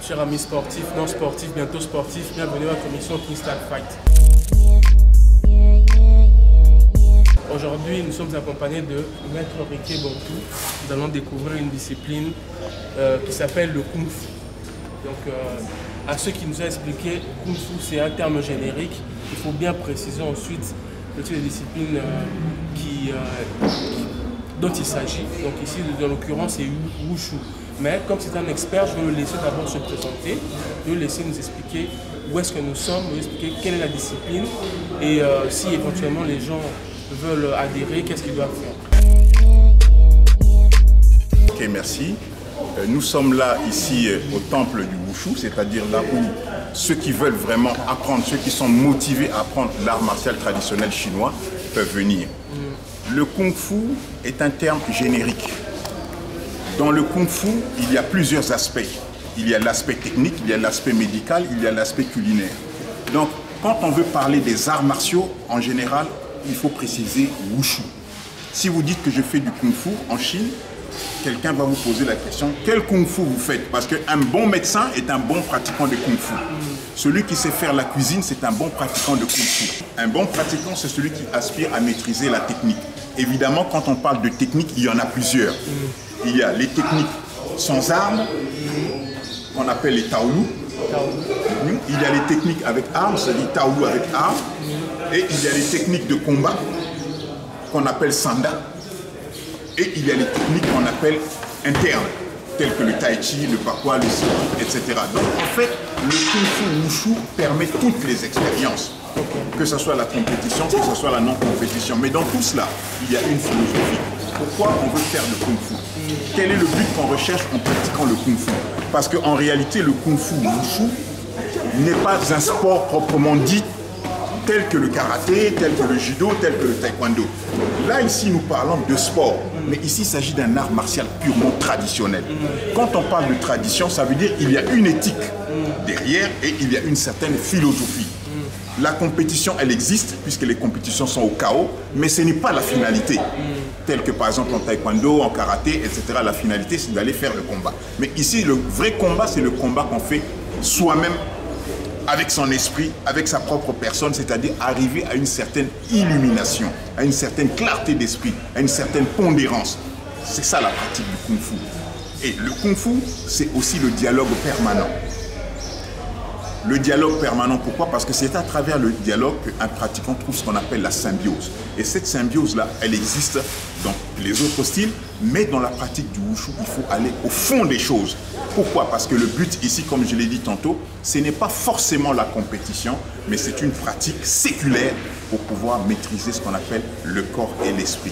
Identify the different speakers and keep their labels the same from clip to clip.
Speaker 1: chers amis sportifs, non sportifs, bientôt sportifs, bienvenue à la commission Kingston Fight. Aujourd'hui, nous sommes accompagnés de Maître Riquet Bontou. Nous allons découvrir une discipline qui s'appelle le Kung Fu. Donc, à ceux qui nous ont expliqué, Kung Fu c'est un terme générique. Il faut bien préciser ensuite le type de discipline dont il s'agit. Donc ici, dans l'occurrence, c'est Wushu. Mais comme c'est un expert, je vais le laisser d'abord se présenter. Je vais le laisser nous expliquer où est-ce que nous sommes, nous expliquer quelle est la discipline et si éventuellement les gens veulent adhérer, qu'est-ce qu'ils doivent faire.
Speaker 2: Ok, merci. Nous sommes là, ici, au temple du Wushu, c'est-à-dire là où ceux qui veulent vraiment apprendre, ceux qui sont motivés à apprendre l'art martial traditionnel chinois peuvent venir. Le Kung Fu est un terme générique. Dans le Kung Fu, il y a plusieurs aspects. Il y a l'aspect technique, il y a l'aspect médical, il y a l'aspect culinaire. Donc, quand on veut parler des arts martiaux, en général, il faut préciser Wushu. Si vous dites que je fais du Kung Fu en Chine, quelqu'un va vous poser la question, quel Kung Fu vous faites? Parce qu'un bon médecin est un bon pratiquant de Kung Fu. Celui qui sait faire la cuisine, c'est un bon pratiquant de Kung Fu. Un bon pratiquant, c'est celui qui aspire à maîtriser la technique. Évidemment, quand on parle de technique, il y en a plusieurs. Il y a les techniques sans armes, qu'on appelle les Taolu. Il y a les techniques avec armes, c'est-à-dire Taolu avec armes. Et il y a les techniques de combat, qu'on appelle Sanda. Et il y a les techniques qu'on appelle internes, telles que le Tai Chi, le Pakwa, le Siki, etc. Donc en fait, le Kung Fu Wushu permet toutes les expériences. Que ce soit la compétition, que ce soit la non-compétition. Mais dans tout cela, il y a une philosophie. Pourquoi on veut faire le Kung Fu? Quel est le but qu'on recherche en pratiquant le Kung Fu? Parce qu'en réalité, le Kung Fu Wushu n'est pas un sport proprement dit tel que le karaté, tel que le judo, tel que le taekwondo. Là, ici, nous parlons de sport. Mais ici, il s'agit d'un art martial purement traditionnel. Quand on parle de tradition, ça veut dire qu'il y a une éthique derrière et il y a une certaine philosophie. La compétition, elle existe, puisque les compétitions sont au chaos, mais ce n'est pas la finalité. Tel que par exemple en taekwondo, en karaté, etc. La finalité, c'est d'aller faire le combat. Mais ici, le vrai combat, c'est le combat qu'on fait soi-même, avec son esprit, avec sa propre personne, c'est-à-dire arriver à une certaine illumination, à une certaine clarté d'esprit, à une certaine pondérance. C'est ça la pratique du Kung Fu. Et le Kung Fu, c'est aussi le dialogue permanent. Le dialogue permanent, pourquoi? Parce que c'est à travers le dialogue qu'un pratiquant trouve ce qu'on appelle la symbiose. Et cette symbiose-là, elle existe dans les autres styles, mais dans la pratique du Wushu, il faut aller au fond des choses. Pourquoi? Parce que le but ici, comme je l'ai dit tantôt, ce n'est pas forcément la compétition, mais c'est une pratique séculaire pour pouvoir maîtriser ce qu'on appelle le corps et l'esprit.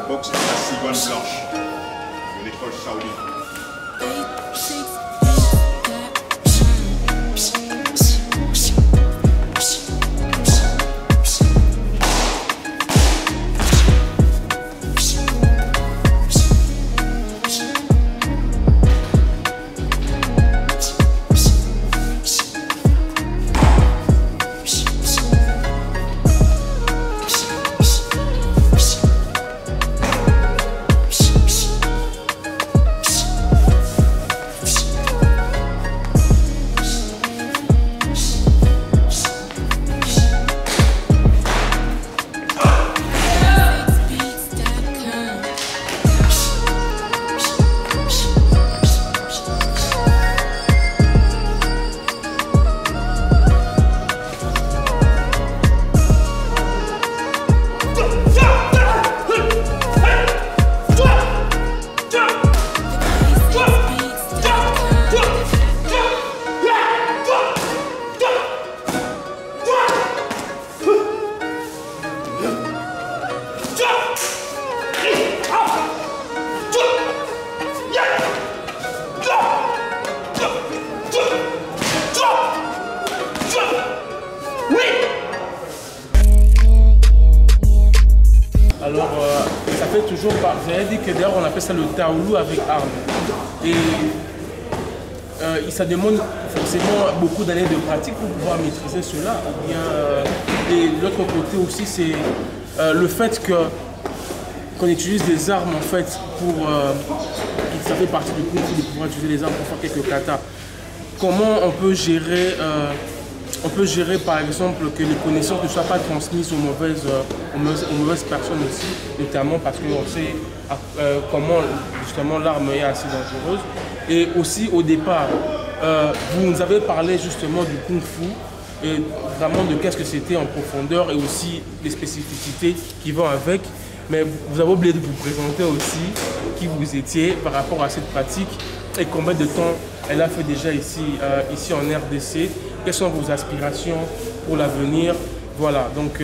Speaker 2: boxe de la cigogne blanche de l'école Shaolin.
Speaker 1: Alors, ça fait toujours pas. J'avais dit que d'ailleurs on appelle ça le taolu avec armes. Et ça demande forcément beaucoup d'années de pratique pour pouvoir maîtriser cela. Ou bien, et l'autre côté aussi, c'est le fait qu'on utilise des armes en fait pour. Ça fait partie du kung fu de pouvoir utiliser les armes pour faire quelques katas. Comment on peut gérer par exemple que les connaissances ne soient pas transmises aux mauvaises personnes aussi, notamment parce qu'on sait comment justement l'arme est assez dangereuse. Et aussi au départ, vous nous avez parlé justement du kung fu et vraiment de qu'est-ce que c'était en profondeur et aussi des spécificités qui vont avec. Mais vous avez oublié de vous présenter aussi qui vous étiez par rapport à cette pratique et combien de temps elle a fait déjà ici en RDC. Quelles sont vos aspirations pour l'avenir? Voilà, donc,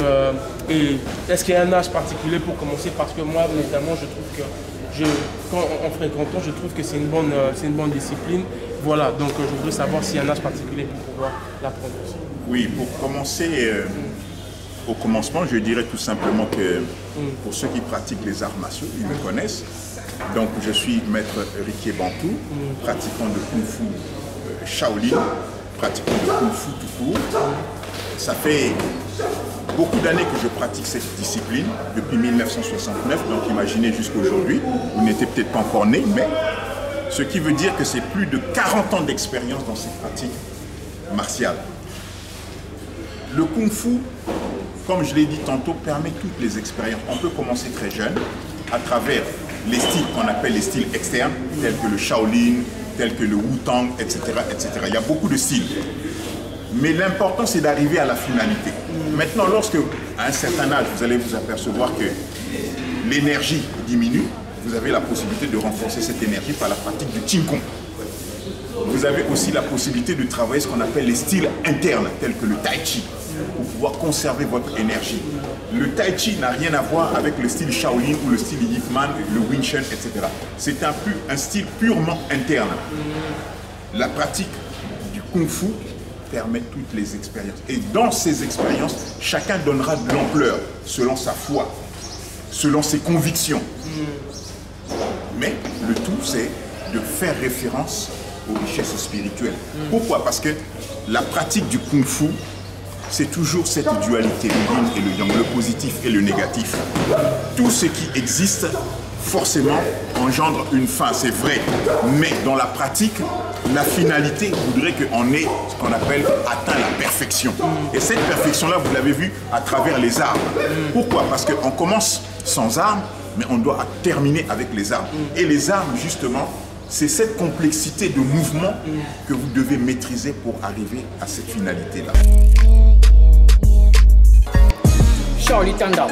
Speaker 1: et est-ce qu'il y a un âge particulier pour commencer? Parce que moi, notamment, je trouve que, en fréquentant, je trouve que c'est une bonne discipline. Voilà, donc je voudrais savoir s'il y a un âge particulier pour pouvoir l'apprendre aussi.
Speaker 2: Oui, pour commencer, au commencement, je dirais tout simplement que pour ceux qui pratiquent les arts martiaux, ils me connaissent. Donc, je suis maître Riquier Bantou, pratiquant de Kung Fu Shaolin, pratiquant de Kung Fu tout court. Ça fait beaucoup d'années que je pratique cette discipline, depuis 1969, donc imaginez jusqu'à aujourd'hui. Vous n'étiez peut-être pas encore né, mais ce qui veut dire que c'est plus de 40 ans d'expérience dans cette pratique martiale. Le Kung Fu, comme je l'ai dit tantôt, permet toutes les expériences. On peut commencer très jeune, à travers les styles qu'on appelle les styles externes, tels que le Shaolin, tels que le Wu-Tang, etc., etc. Il y a beaucoup de styles. Mais l'important, c'est d'arriver à la finalité. Maintenant, lorsque, à un certain âge, vous allez vous apercevoir que l'énergie diminue, vous avez la possibilité de renforcer cette énergie par la pratique du Qigong. Vous avez aussi la possibilité de travailler ce qu'on appelle les styles internes, tels que le Tai Chi, pour pouvoir conserver votre énergie. Le Tai Chi n'a rien à voir avec le style Shaolin ou le style Ip Man, le Wing Chun, etc. C'est un style purement interne. La pratique du Kung Fu permet toutes les expériences. Et dans ces expériences, chacun donnera de l'ampleur selon sa foi, selon ses convictions. Mais le tout, c'est de faire référence aux richesses spirituelles. Pourquoi? Parce que la pratique du Kung Fu, c'est toujours cette dualité, le yin et le yang, le positif et le négatif. Tout ce qui existe, forcément, engendre une fin, c'est vrai. Mais dans la pratique, la finalité voudrait qu'on ait ce qu'on appelle atteint la perfection. Et cette perfection-là, vous l'avez vu à travers les armes. Pourquoi? Parce qu'on commence sans armes, mais on doit terminer avec les armes. Et les armes, justement, c'est cette complexité de mouvement que vous devez maîtriser pour arriver à cette finalité-là.
Speaker 3: Shaolin Tandao.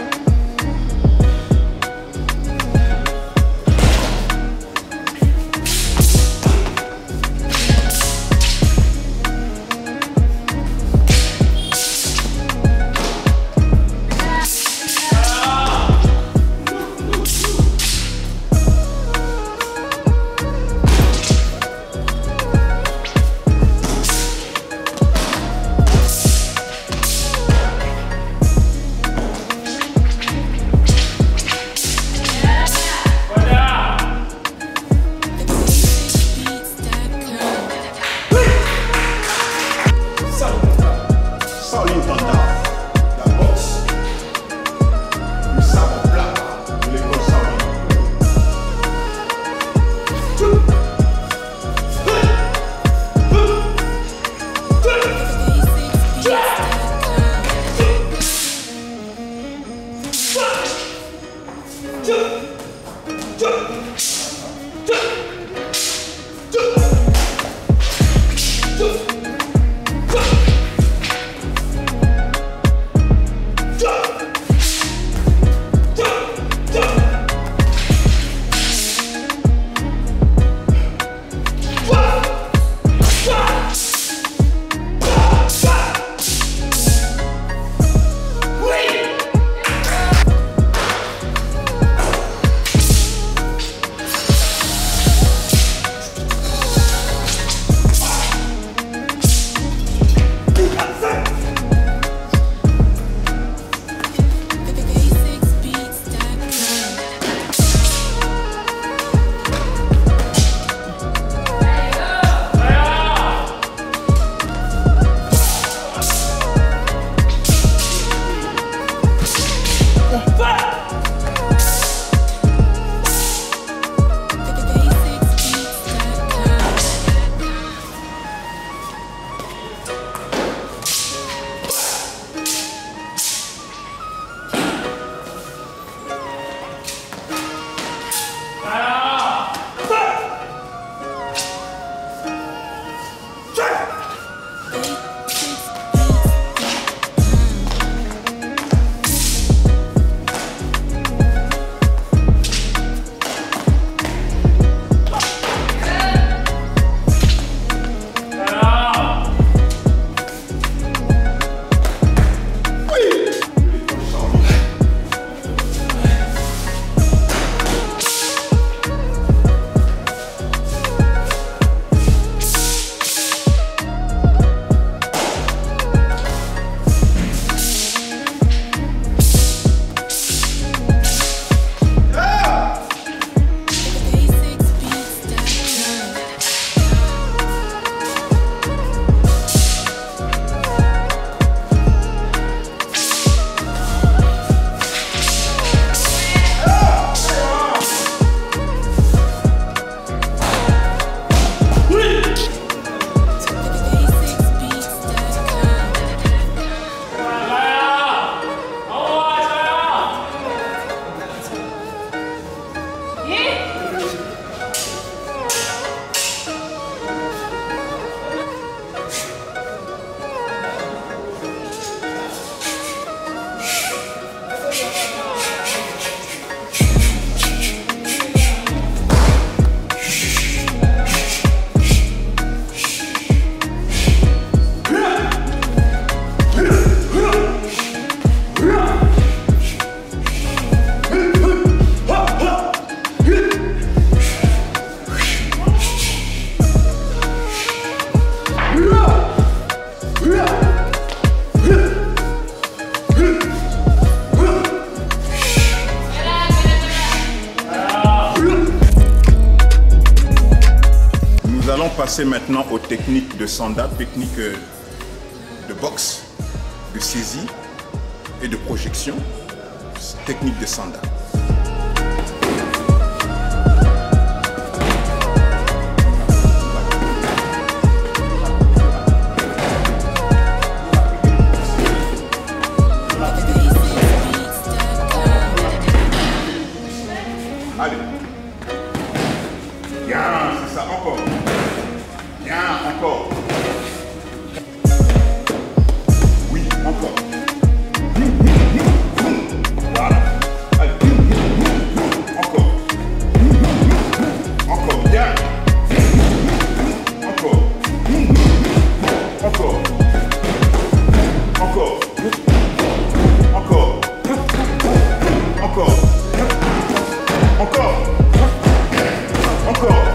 Speaker 2: passer maintenant aux techniques de sanda, techniques de boxe, de saisie et de projection, technique de sanda. Allez. Bien, c'est ça, encore. Bien, encore. Oui, encore. Voilà. Allez. Encore. Encore, bien. Encore. Encore. Encore. Encore. Encore. Encore. Encore.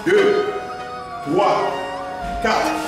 Speaker 2: Deux, trois, quatre.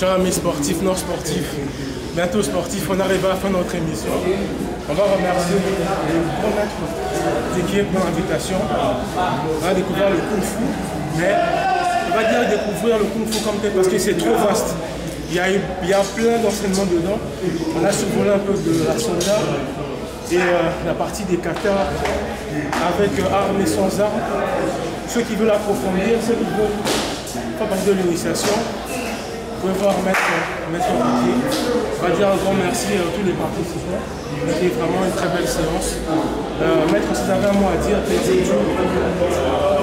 Speaker 1: Chers amis sportifs, non sportifs, bientôt sportifs, on arrive à la fin de notre émission. On va remercier le grand maître d'équipe pour l'invitation. On a découvert le Kung Fu, mais on va dire découvrir le Kung Fu comme tel parce que c'est trop vaste. Il y a plein d'enseignements dedans. On a survolé un peu de la soldat et la partie des katas avec armes et sans armes. Ceux qui veulent approfondir, ceux qui veulent faire partie de l'initiation, vous pouvez voir Maître Didier. On va dire un grand merci à tous les participants. C'était vraiment une très belle séance. Maître, si vous avez un mot à dire, peut-être.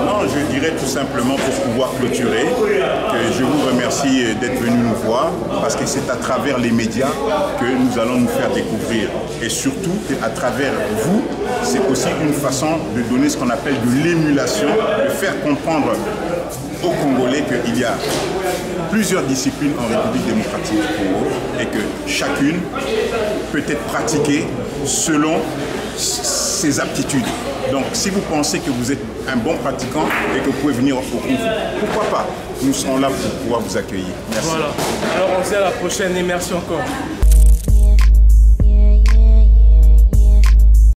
Speaker 2: Non, je dirais tout simplement pour pouvoir clôturer que je vous remercie d'être venu nous voir parce que c'est à travers les médias que nous allons nous faire découvrir. Et surtout qu'à travers vous, c'est aussi une façon de donner ce qu'on appelle de l'émulation, de faire comprendre aux Congolais qu'il y a plusieurs disciplines en République démocratique du Congo et que chacune peut être pratiquée selon ses aptitudes. Donc si vous pensez que vous êtes un bon pratiquant et que vous pouvez venir au Kung Fu, pourquoi pas? Nous serons là pour pouvoir vous accueillir. Merci.
Speaker 1: Voilà. Alors on se dit à la prochaine et merci encore.